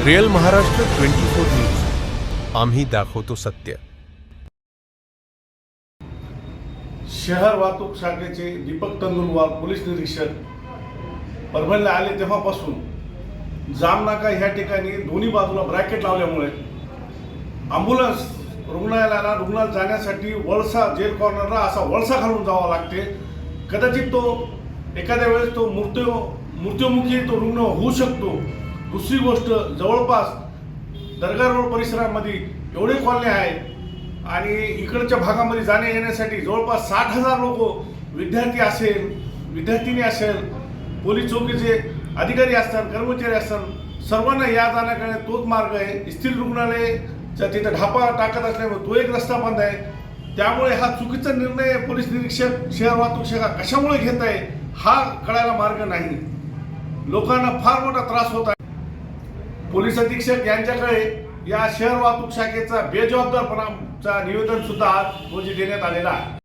Real Maharashtra 24 news, आम्ही दाखवतो सत्य। शहर वाहतूक शाखेचे दीपक तंदुलवार पोलीस निरीक्षक परभणीला आले तेव्हापासून जामनाका ह्या ठिकाणी दोन्ही बाजूला ब्रॅकेट लावल्यामुळे ॲम्ब्युलन्स रुग्णालयाला जाण्यासाठी वळसा जेल कॉर्नरला असा वळसा घालून जावा लागते। कदाचित तो एखाद्या वेळेस तो मृत्युमुखी तो रुग्ण होऊ शकतो। दुसरी गोष्ट, जवळपास दर्गा रोड परिसरामध्ये एवढे कॉलनी आहेत आणि इकडच्या भागामध्ये जाण्या येण्यासाठी जवळपास 60,000 लोक, विद्यार्थी असेल, विद्यार्थिनी असेल, पोलीस चौकीचे अधिकारी असतात, कर्मचारी असतात, सर्वांना या जाण्याकडे तोच मार्ग आहे। स्थिर रुग्णालयाच्या तिथे ढापा टाकत असल्यामुळे तो एक रस्ता बंद आहे। त्यामुळे हा चुकीचा निर्णय पोलीस निरीक्षक शहर वाहतूक शाखा कशामुळे घेत आहे हा कळायला मार्ग नाही। लोकांना फार मोठा त्रास होत आहे। पोलीस अधीक्षक यांच्याकडे या शहर वाहतूक शाखेचा बेजबाबदारपणाचा निवेदन सुद्धा आज रोजी देण्यात आलेला आहे।